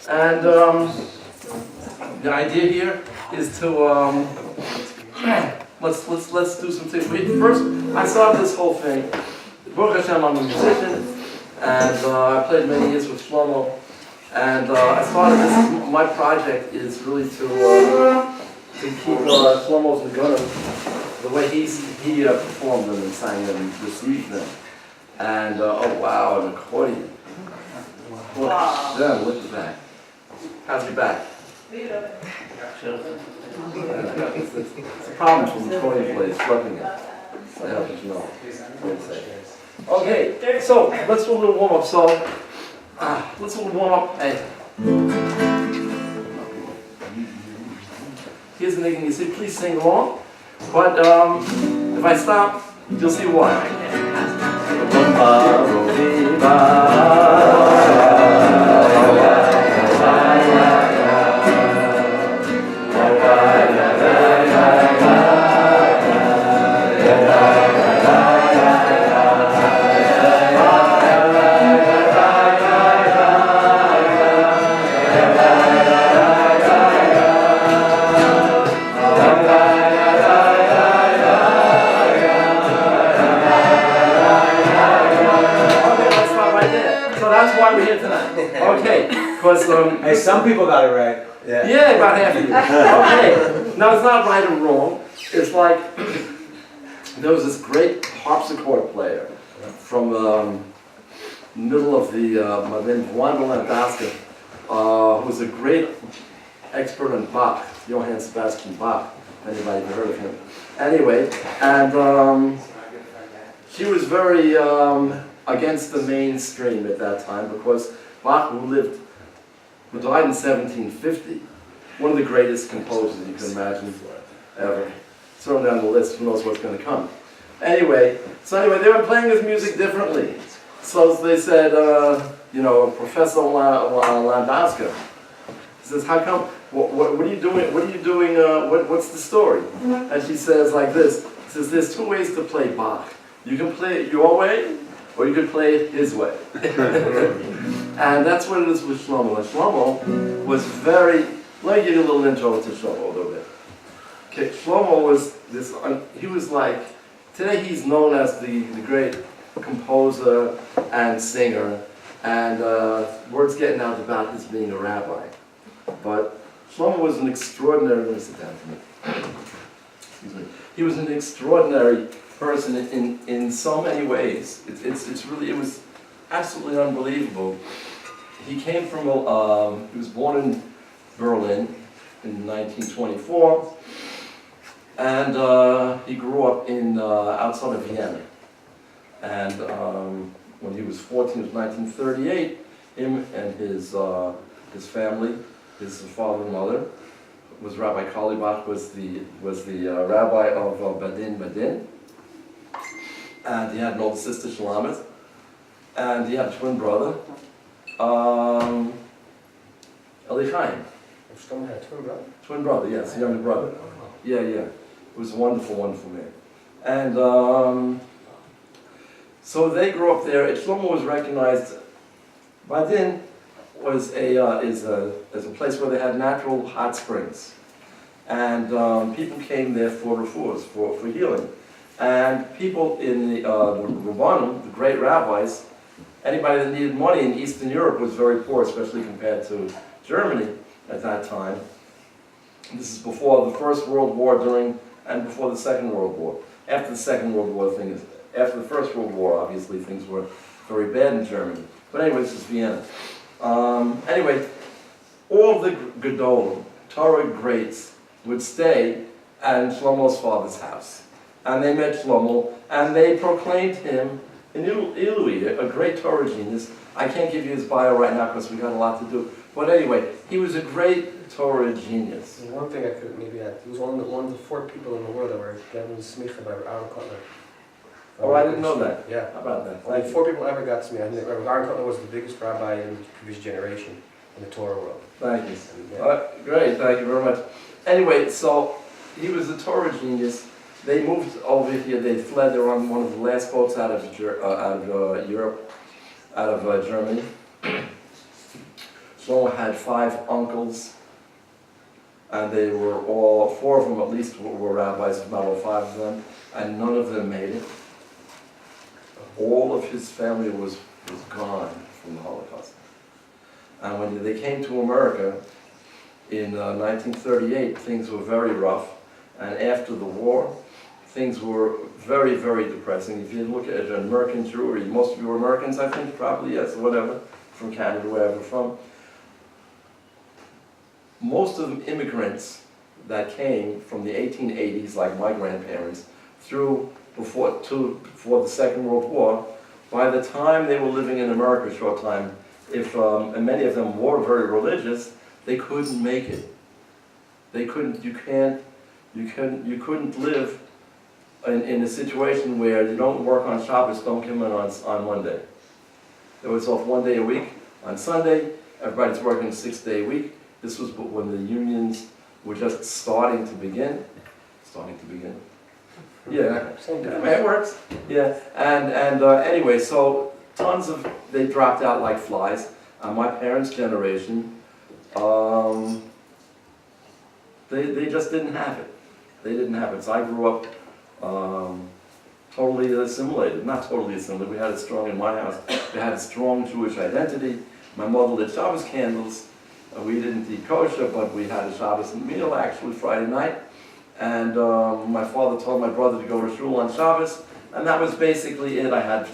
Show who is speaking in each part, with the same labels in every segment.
Speaker 1: And the idea here is to let's do some things. First, I started this whole thing. Baruch Hashem, I'm a musician, and I played many years with Shlomo. And I started this. My project is really to keep Shlomo's Nigun the way he performed them and sang them and received them. And oh wow, an accordion. Wow. Yeah, look at that. How's your back? It's a problem from the accordion players flipping it. I hope you know. Okay, so let's do a little warm up. So let's do a little warm up. Hey. Here's the Nigun. You see, please sing along. But if I stop, you'll see why. Okay, because
Speaker 2: hey, some people got it right.
Speaker 1: Yeah, about half of you. Okay, now it's not right or wrong. It's like there was this great harpsichord player from middle of the MVI, who was a great expert on Bach, Johann Sebastian Bach. Anybody ever heard of him? Anyway, and she was very against the mainstream at that time because Bach, who died in 1750, one of the greatest composers you can imagine ever. Throw him down the list, who knows what's going to come. Anyway, they were playing his music differently. So they said, Professor Landowska says, how come, what are you doing, what's the story? And she says like this, she says, there's two ways to play Bach. You can play it your way, or you could play it his way. And that's what it is with Shlomo. And Shlomo was very, let me give you a little intro to Shlomo a little bit. Okay, Shlomo was this, he was like, today he's known as the great composer and singer, and word's getting out about his being a rabbi. But Shlomo was an extraordinary, let me sit down for me. Excuse me. He was an extraordinary person in so many ways. It was absolutely unbelievable. He came from, he was born in Berlin in 1924, and he grew up in outside of Vienna. And when he was 14, it was 1938, him and his family, his father and mother, was Rabbi Kalibach, was the rabbi of Badin. And he had an older sister, Shlomo, and he had a twin brother, Eli Chaim.
Speaker 2: Shlomo had a twin brother?
Speaker 1: Twin brother, yes, a younger brother. Yeah. It was a wonderful, wonderful man. And so they grew up there. Shlomo was recognized. Badin was is a place where they had natural hot springs, and people came there for refuahs, for healing. And people in the Rabbanim, the great rabbis, anybody that needed money in Eastern Europe was very poor, especially compared to Germany at that time. This is before the First World War, and before the Second World War. After the Second World War, after the First World War, obviously things were very bad in Germany. But anyway, this is Vienna. Anyway, all the Gedolim, Torah greats, would stay at Shlomo's father's house. And they met Shlomo, and they proclaimed him an Ilui, a great Torah genius. I can't give you his bio right now because we got a lot to do. But anyway, he was a great Torah genius.
Speaker 2: And one thing I could maybe add, he was one of the 4 people in the world that were given smicha by Aaron Cutler.
Speaker 1: Oh, I didn't know that.
Speaker 2: Yeah.
Speaker 1: How about that?
Speaker 2: Only 4 people ever got smicha. Aaron Cutler was the biggest rabbi in the previous generation in the Torah world.
Speaker 1: Thank you. Great, thank you very much. Anyway, so he was a Torah genius. They moved over here. They fled. They were on one of the last boats out of Europe, out of Germany. Shlomo had 5 uncles, and they were all, 4 of them at least were rabbis, if not all 5 of them, and none of them made it. All of his family was gone from the Holocaust. And when they came to America in 1938, things were very rough, and after the war, things were very, very depressing. If you look at American Jewry, most of you are Americans, I think, probably, yes, whatever, from Canada, wherever from. Most of the immigrants that came from the 1880s, like my grandparents, through before the Second World War, by the time they were living in America a short time, and many of them were very religious, they couldn't make it. They couldn't, you couldn't live in a situation where you don't work on Shabbos, don't come in on Monday. It was off 1 day a week. On Sunday, everybody's working a 6-day week. This was when the unions were just starting to begin. Yeah, it works. Yeah, and anyway, so they dropped out like flies. My parents' generation, they just didn't have it. They didn't have it. So I grew up totally assimilated. Not totally assimilated. We had it strong in my house. We had a strong Jewish identity. My mother lit Shabbos candles. We didn't eat kosher, but we had a Shabbos meal actually Friday night. And my father told my brother to go to shul on Shabbos, and that was basically it. I had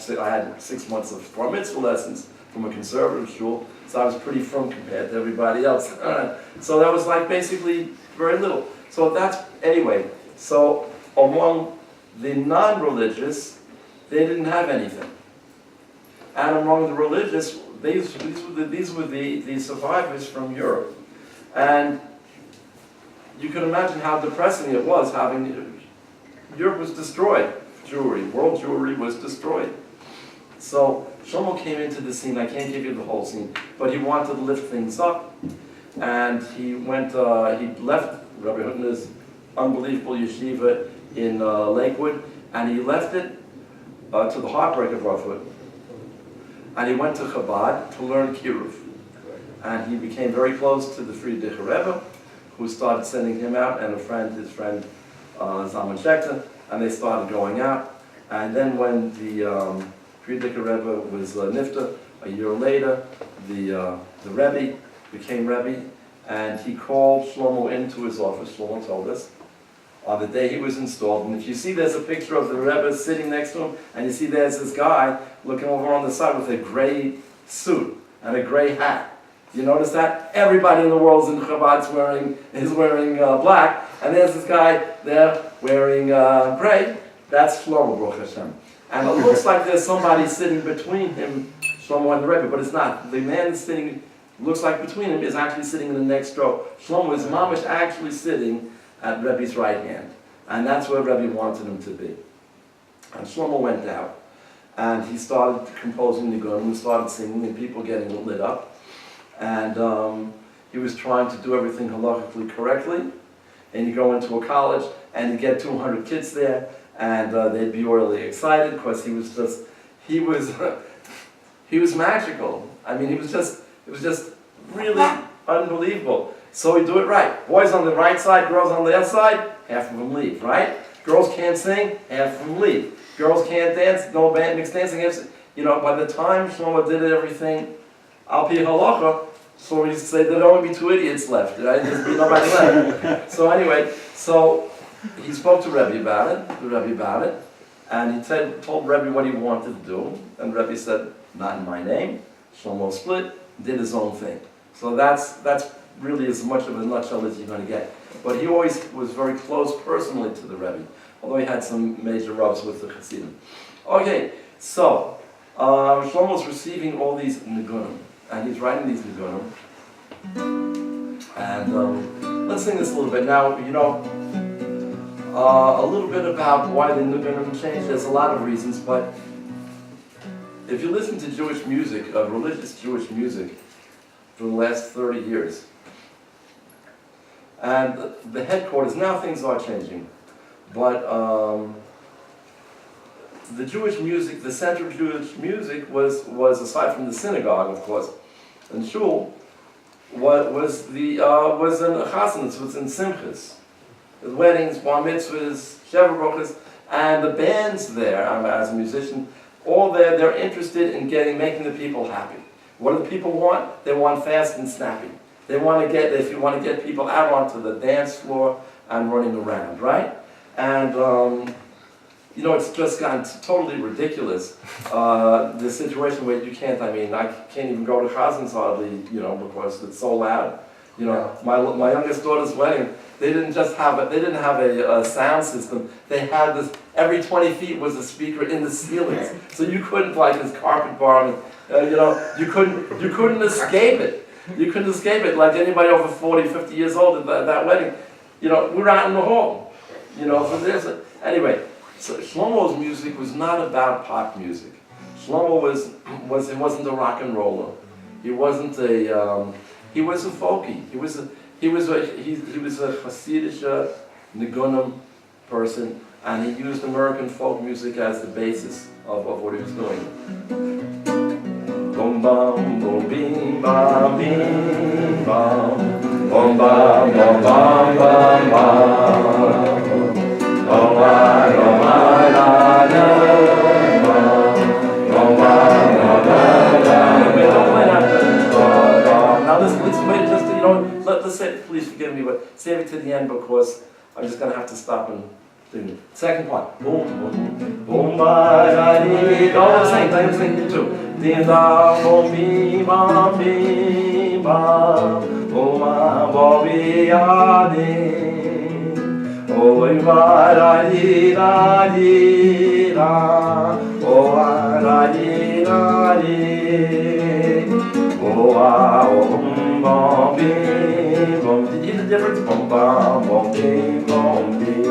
Speaker 1: 6 months of bar mitzvah lessons from a conservative shul, so I was pretty frum compared to everybody else. So that was like basically very little. So that's, anyway, so among the non-religious, they didn't have anything. And among the religious, these were the survivors from Europe. And you can imagine how depressing it was having, Europe was destroyed, Jewry, world Jewry was destroyed. So Shlomo came into the scene, I can't give you the whole scene, but he wanted to lift things up, and he left Rabbi Hutner's unbelievable yeshiva in Lakewood, and he left it to the heartbreak of Roughwood. And he went to Chabad to learn Kiruv. And he became very close to the Friedrich Rebbe, who started sending him out, and his friend Zalman Schechter, and they started going out. And then when the Friedrich Rebbe was nifta, a year later, the Rebbe became Rebbe, and he called Shlomo into his office. Shlomo told us on the day he was installed. And if you see, there's a picture of the Rebbe sitting next to him, and you see there's this guy looking over on the side with a gray suit and a gray hat. You notice that? Everybody in the world in Chabad is wearing black, and there's this guy there wearing gray. That's Shlomo, Baruch Hashem. And it looks like there's somebody sitting between him, Shlomo and the Rebbe, but it's not. The man sitting, looks like between him, is actually sitting in the next row. Shlomo is mamish actually sitting at Rebbe's right hand. And that's where Rebbe wanted him to be. And Shlomo went out, and he started composing Nigun, and started singing, and people getting lit up. And he was trying to do everything halakhically correctly. And you go into a college, and you get 200 kids there, and they'd be really excited, because he was magical. I mean, it was just really unbelievable. So we do it right. Boys on the right side, girls on the left side, half of them leave, right? Girls can't sing, half of them leave. Girls can't dance, no band mixed dancing. By the time Shlomo did everything, al pi halacha, so we used to say there'd only be 2 idiots left, right? There'd be nobody left. So anyway, he spoke to Rebbe about it, and he told Rebbe what he wanted to do, and Rebbe said, not in my name. Shlomo split, did his own thing. So that's really as much of a nutshell as you're going to get. But he always was very close personally to the Rebbe, although he had some major rubs with the Chassidim. Okay, so Shlomo's receiving all these Nigunim, and he's writing these Nigunim. And let's sing this a little bit. Now, a little bit about why the Nigunim changed. There's a lot of reasons, but if you listen to Jewish music, religious Jewish music, for the last 30 years, and the headquarters, now things are changing, but the Jewish music, the center of Jewish music was aside from the synagogue, of course, and shul, was in chasanas, was in simchas, the weddings, bar mitzvahs, sheva brachos, and the bands there. As a musician, all there, they're interested in making the people happy. What do the people want? They want fast and snappy. They want to get, if you want to get people out onto the dance floor and running around, right? And you know, it's just gotten totally ridiculous. The situation where you can't, I can't even go to Chazan's hardly, you know, because it's so loud. You know, my youngest daughter's wedding, they didn't have a sound system. They had this, every 20 feet was a speaker in the ceilings. So you couldn't, like this carpet bar, you know, you couldn't escape it. You couldn't escape it. Like anybody over 40, 50 years old at that wedding, you know, we're out in the hall. You know, so anyway, so Shlomo's music was not about pop music. Shlomo wasn't a rock and roller. He wasn't he was a folkie. He was a Hasidic Nigunim person, and he used American folk music as the basis of what he was doing. Boom bam boom bim bam bim bam boom bam bam bam bam bam oh my la la now let's wait just you know let's say, please forgive me, but save it to the end because I'm just gonna have to stop and do second part. Boom boom boom ba di oh I'm singing too. Din da boom bim bam bim bam boom ba bi ya din oh ma da di da oh da di oh bom bom bim bom. Did you hear the difference? Bom bom bom bim bom bim.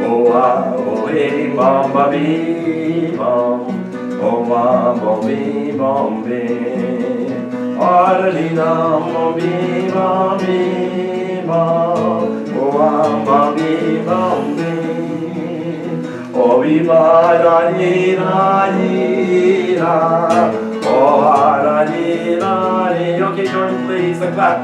Speaker 1: Oh hey bom ba bim bom. Oh bom bim bom bim. Ah li dam bom bim bom bim bom. Oh bom bim bom bim. Oh bi ba da di da. Oh, okay, Jordan, please, like that.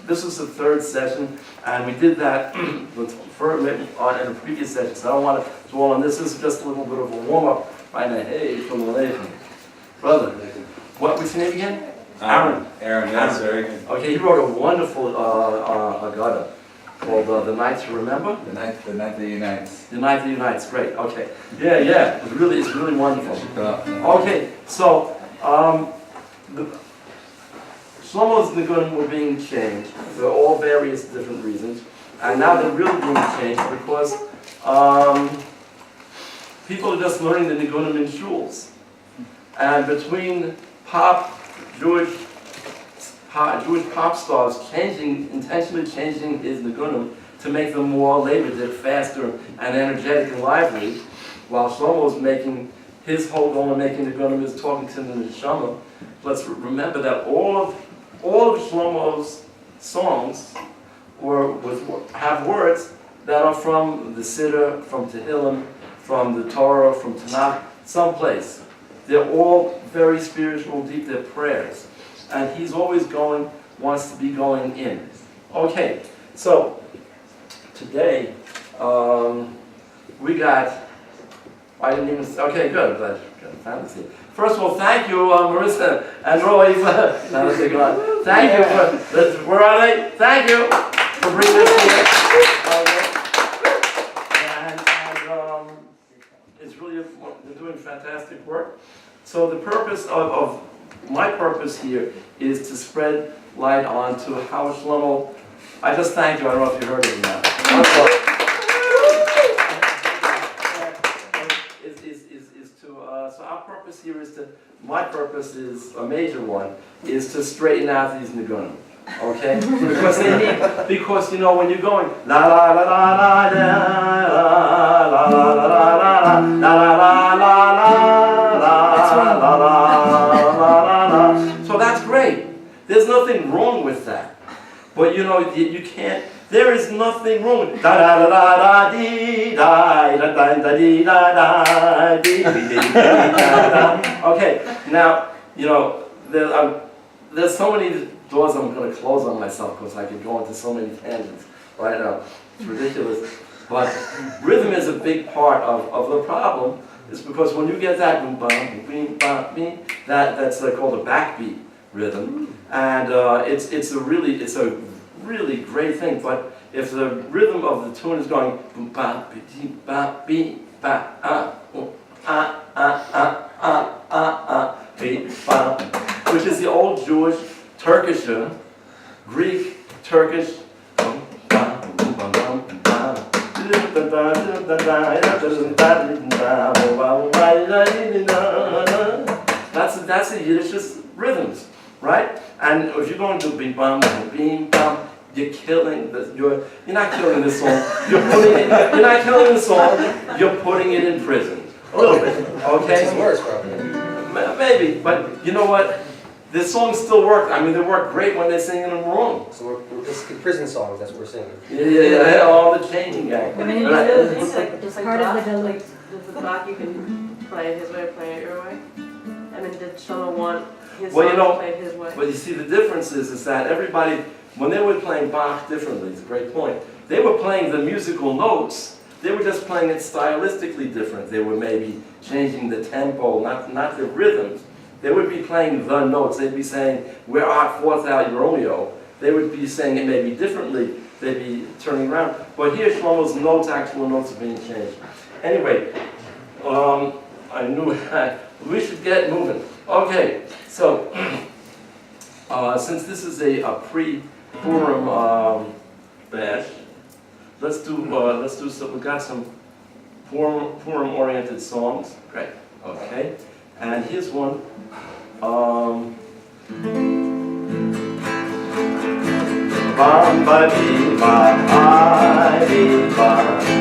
Speaker 1: This was the third session, and we did that in a previous session, so I don't want to dwell on this. This is just a little bit of a warm-up. Right now, hey, from the lady. Brother, what's your name again? Aaron.
Speaker 3: Aaron, yes, very good.
Speaker 1: Okay, he wrote a wonderful Agada called The Night to Remember.
Speaker 3: The night that unites.
Speaker 1: The Night that Unites, great, okay. Yeah, it's really wonderful. Okay, so, Shlomo's Nigunim were being changed for all various different reasons, and now they're really being changed because people are just learning the Nigunim in shuls. And between Jewish pop stars intentionally changing his Nigunim to make them more laborious, faster, and energetic and lively, while Shlomo was making his whole goal of making Nigunim is talking to the neshama. Let's remember that all of Shlomo's songs have words that are from the Siddur, from Tehillim, from the Torah, from Tanakh, someplace. They're all very spiritual, deep, they're prayers. And he's always wants to be going in. Okay, so today we got, I didn't even, okay, good, glad I found this here. First of all, thank you, Marissa and Roy, thank you for, where are they? Thank you for bringing this here. And it's really, they're doing fantastic work. So the purpose of my purpose here is to spread light on to how Shlomo, I just thank you, I don't know if you heard it or not. So our purpose here is my purpose is, a major one, is to straighten out these Nigunim, okay? Because you know, when you're going, la la la la la la la la la la la la la, so that's great. There's nothing wrong with that. But you know, you can't, there is nothing wrong with da da da da dee da da da da dee da da dee dee da. Okay, now, you know, there's so many doors I'm going to close on myself because I could go into so many tangents right now. It's ridiculous. But rhythm is a big part of the problem. It's because when you get that boom bam boom bam boom, that's called a backbeat rhythm, and it's a really great thing. But if the rhythm of the tune is going boom ba be ba be ba be ba, which is the old Jewish, Turkish, Greek, Turkish. That's the Yiddish rhythms, right? And if you're going to bing bam bing bam, you're killing you're not killing the song. You're not killing the song. You're putting it in prison a little bit. Okay.
Speaker 2: It's worse, probably.
Speaker 1: Maybe, but you know what? The songs still work. I mean, they work great when they're singing them wrong.
Speaker 2: So it's prison songs. That's what we're singing.
Speaker 1: Yeah, all the changing gang.
Speaker 4: I mean,
Speaker 1: Right.
Speaker 4: it's like part of the delay.
Speaker 5: Does the Bach you can play it his way, play it your way? I mean, did Shlomo want his
Speaker 1: Well, you
Speaker 5: song
Speaker 1: know,
Speaker 5: played his way?
Speaker 1: But you see, the difference is that everybody, when they were playing Bach differently, it's a great point, they were playing the musical notes, they were just playing it stylistically different. They were maybe changing the tempo, not the rhythms. They would be playing the notes. They'd be saying, "Where art forth thou, Romeo?" They would be saying it maybe differently. They'd be turning around. But here, Shlomo's notes, actual notes, are being changed. Anyway, I knew we should get moving. Okay, so since this is a pre-Purim bash, let's do some. We got some Purim-oriented songs. Great. Okay, and here's one. Bam ba dee ba I dee ba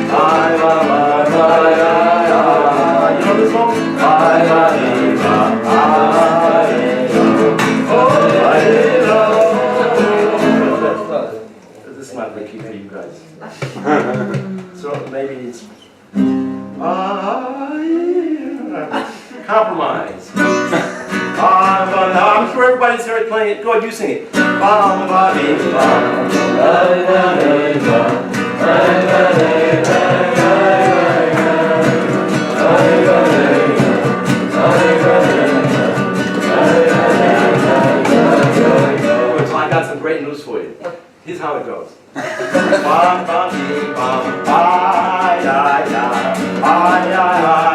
Speaker 1: I ba ba ba ya ya. You know this song? I ba dee ba I oh I This is not Ricky for you guys. So maybe it's compromise. I'm sure everybody's already playing it. Go ahead, you sing it. Bam ba dee ba So I got some great news for you. Here's how it goes. Bam ba dee bam ba ya ya ya ya ya.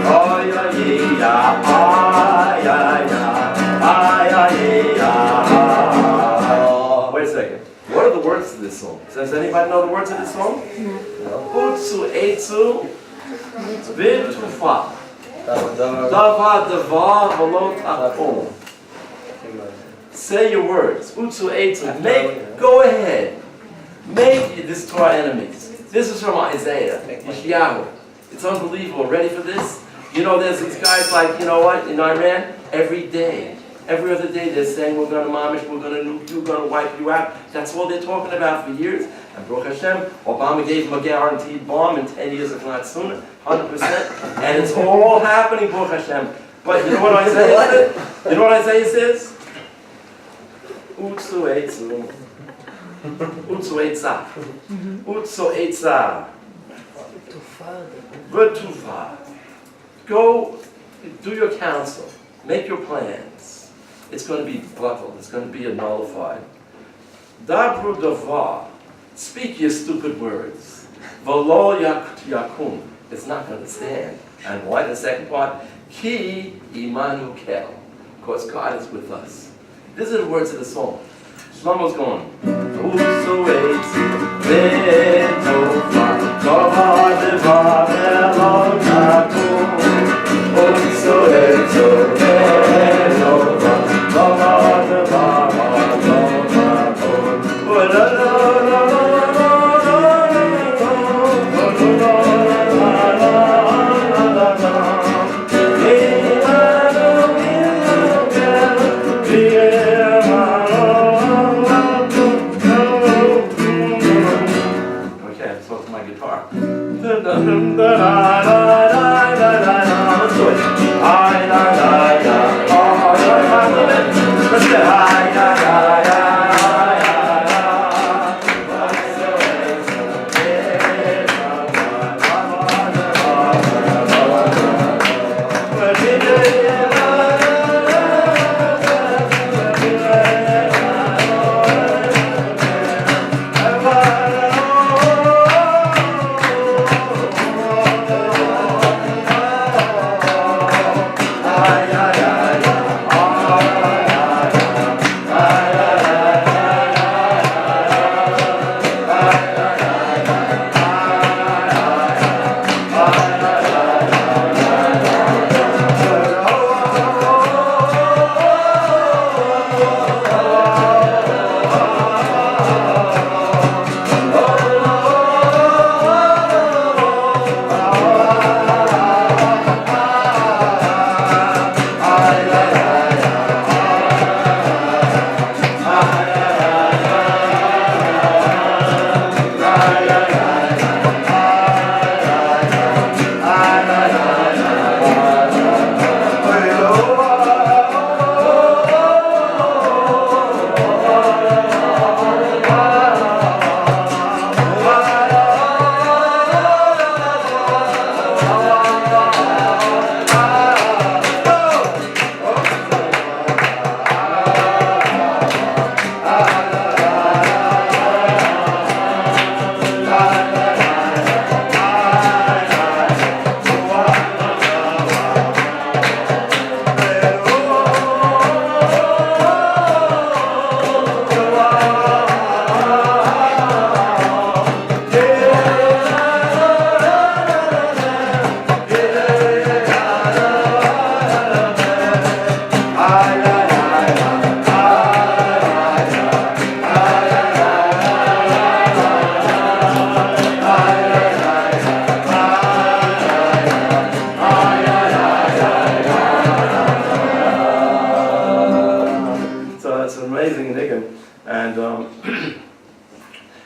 Speaker 1: Oh ya ya ya ya ya. Does anybody know the words of this song? Utsu etzu v'tufa. Dava dava v'lo takum. Say your words. Utsu etzu. Go ahead. Make this to our enemies. This is from Isaiah, Yeshayahu. It's unbelievable. Ready for this? You know, there's these guys like, you know what, in Iran, every day, every other day they're saying, we're going to mamish, we're going to nuke you, we're going to wipe you out. That's all they're talking about for years. And Baruch Hashem, Obama gave them a guaranteed bomb in 10 years, if not sooner, 100%. And it's all happening, Baruch Hashem. But you know what Isaiah said? You know what Isaiah says? Utsu etzu. Utsu etza. Utsu etza. V'tufa. Go, do your counsel, make your plans. It's going to be bottled, it's going to be nullified. Dabru davar, speak your stupid words. V'lo yakum, it's not going to stand. And why the second part? Ki imanu kel, because God is with us. These are the words of the song. Shlomo's going. Utsu etzu v'tufa, davar devar v'lo yakum. So it's okay, no okay, so it's my guitar.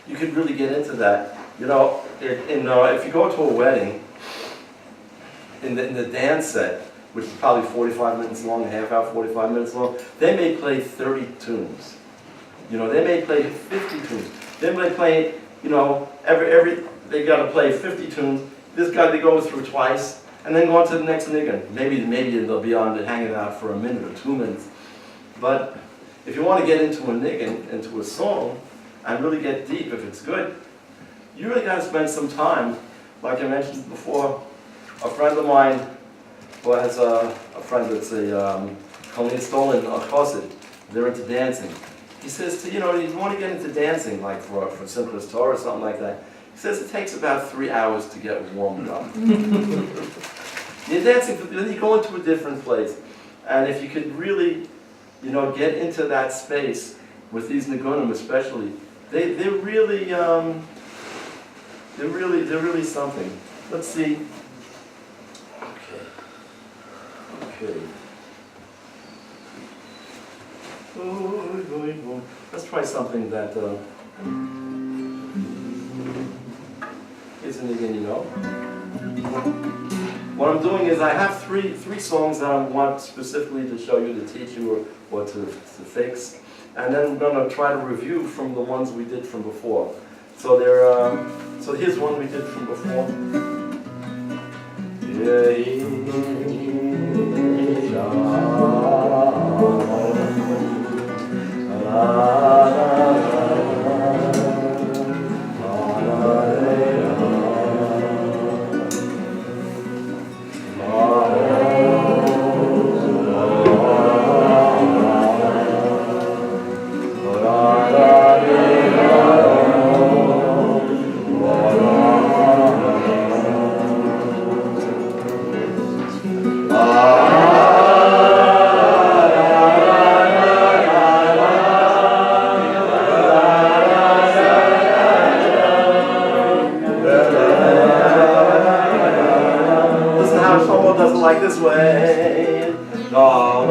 Speaker 1: you could really get into that. You know, if you go to a wedding, in the dance set, which is probably 45 minutes long, a half hour, 45 minutes long, they may play 30 tunes. You know, they may play 50 tunes. They may play, you know, they got to play 50 tunes. This guy, they go through twice, and then go on to the next Nigun. Maybe they'll be on it hanging out for a minute or 2 minutes. But if you want to get into a Nigun, into a song, and really get deep, if it's good, you really got to spend some time. Like I mentioned before, a friend of mine who has a friend that's a Colleen Stolen, a chassid, they're into dancing. he says, you want to get into dancing, like for Simchas Torah or something like that. He says it takes about 3 hours to get warmed up. You're dancing, then you go into a different place. And if you could really, get into that space with these Nigunim especially, they're really something. Let's see. Okay. Let's try something that isn't again, What I'm doing is I have three songs that I want specifically to show you, to teach you, or to fix, and then I'm going to try to review from the ones we did from before. So so here's one we did from before. Like this way. La la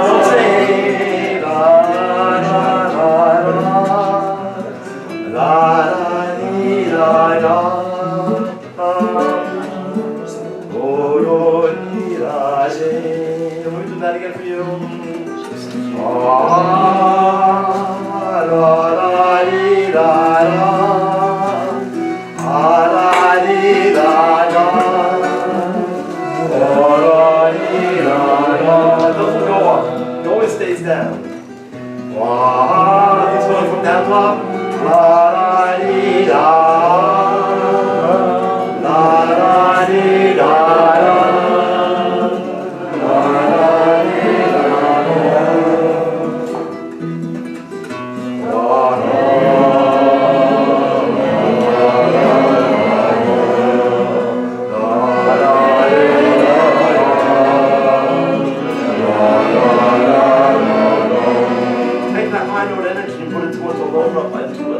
Speaker 1: la say la la la la la la Can we do that again for you? La la la la doesn't go up. It always stays down. It's going from down to up. La la dee da. La la dee da. La la dee da.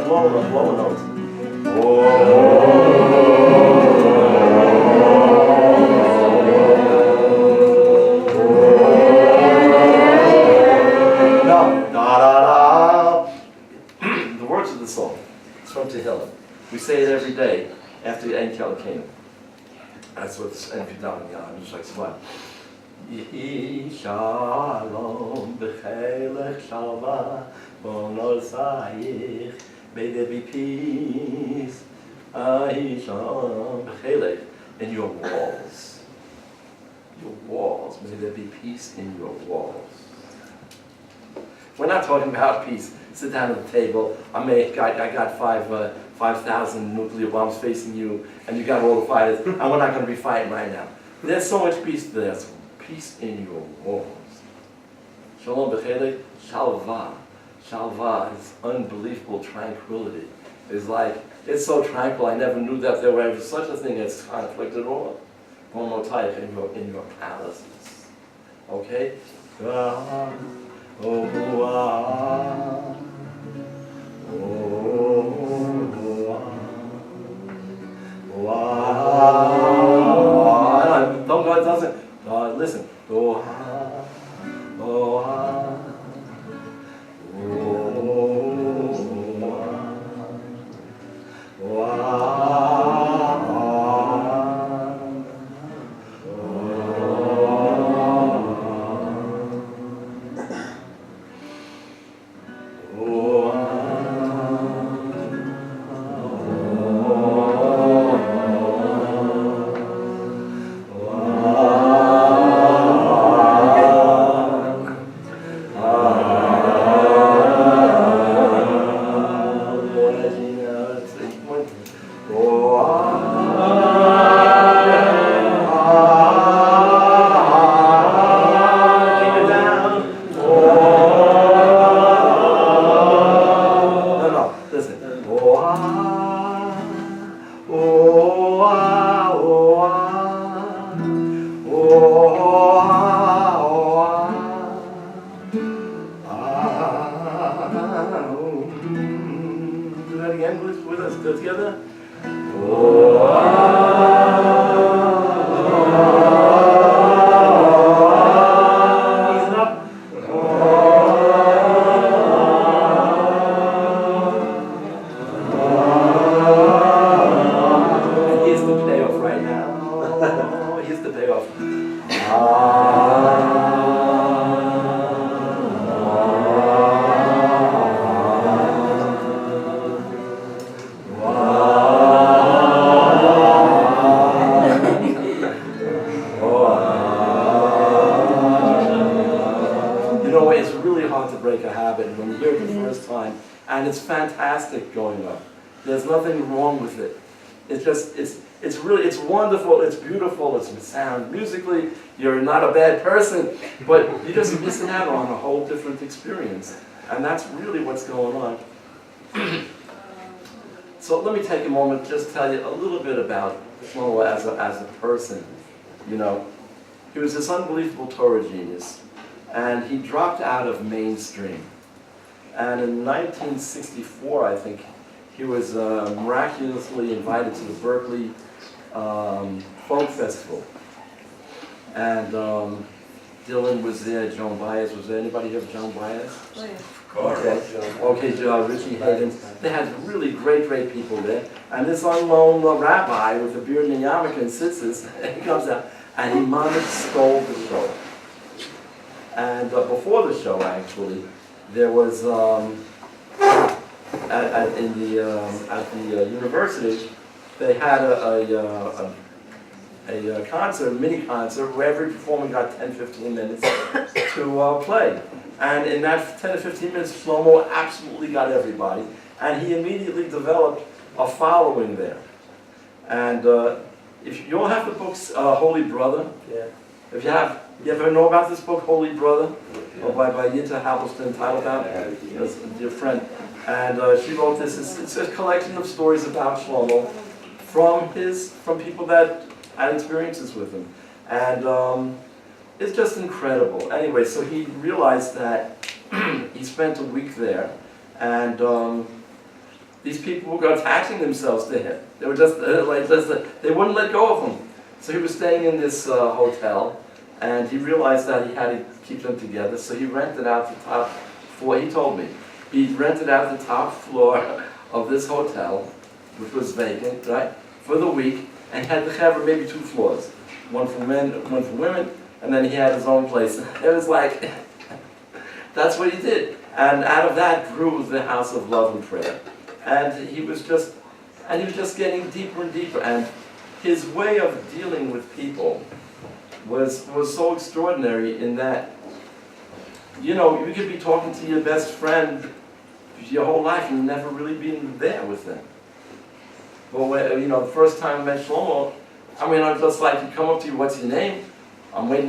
Speaker 1: Lower notes. No, da da da. The words of the song. It's from Tehillim. We say it every day after the Ein Kelkeinu. That's what's MVI. I'm just like smile. Yehi shalom b'chelech shalva bonosayich. May there be peace, in your walls. Your walls. May there be peace in your walls. We're not talking about peace. Sit down at the table. I got 5,000 nuclear bombs facing you, and you got all the fighters, and we're not going to be fighting right now. There's so much peace there. There's peace in your walls. Shalom b'chelek shalva. Shalva is unbelievable tranquility. It's like, it's so tranquil, I never knew that there was such a thing as conflict at all. In your palaces. Okay? Don't go, doesn't. Listen. again with us together? Ease it up. And here's the payoff right now. Here's the payoff. You know, it's really hard to break a habit when you hear it the first time, and it's fantastic going up. There's nothing wrong with it. It's just, it's really, it's wonderful, it's beautiful, it's sound. Musically, you're not a bad person, but you're just missing out on a whole different experience. And that's really what's going on. So let me take a moment to just tell you a little bit about Shlomo as a person. You know, he was this unbelievable Torah genius, and he dropped out of mainstream. And in 1964, I think, he was miraculously invited to the Berkeley Folk Festival. And Dylan was there, Joan Baez was there. Anybody hear of Joan Baez?
Speaker 5: Oh, yeah.
Speaker 1: Okay, Richie Hayden. They had really great people there. And this unknown rabbi with a beard and a yarmulke and tzitzis, he comes out and he stole the show. And before the show, actually, there was at the university, they had a concert, a mini concert, where every performer got 10-15 minutes to play. And in that 10 to 15 minutes, Shlomo absolutely got everybody. And he immediately developed a following there. And if you all have the books, Holy Brother.
Speaker 2: Yeah.
Speaker 1: If you have, you ever know about this book, Holy Brother? Or by Yitta Halberstam, titled about it? That's a dear friend. And she wrote this. It's a collection of stories about Shlomo from people that had experiences with him. And it's just incredible. Anyway, so he realized that he spent a week there, and these people were attaching themselves to him. They were just they wouldn't let go of him. So he was staying in this hotel, and he realized that he had to keep them together. So he rented out the top floor. He told me he rented out the top floor of this hotel, which was vacant, right, for the week, and had the chaver maybe 2 floors, one for men, one for women. And then he had his own place. It was like, that's what he did. And out of that grew the house of love and prayer. And he was just getting deeper and deeper. And his way of dealing with people was so extraordinary in that, you know, you could be talking to your best friend your whole life and never really been there with them. But when, you know, the first time I met Shlomo, I mean, I'm just like, he'd come up to you, what's your name? I'm waiting.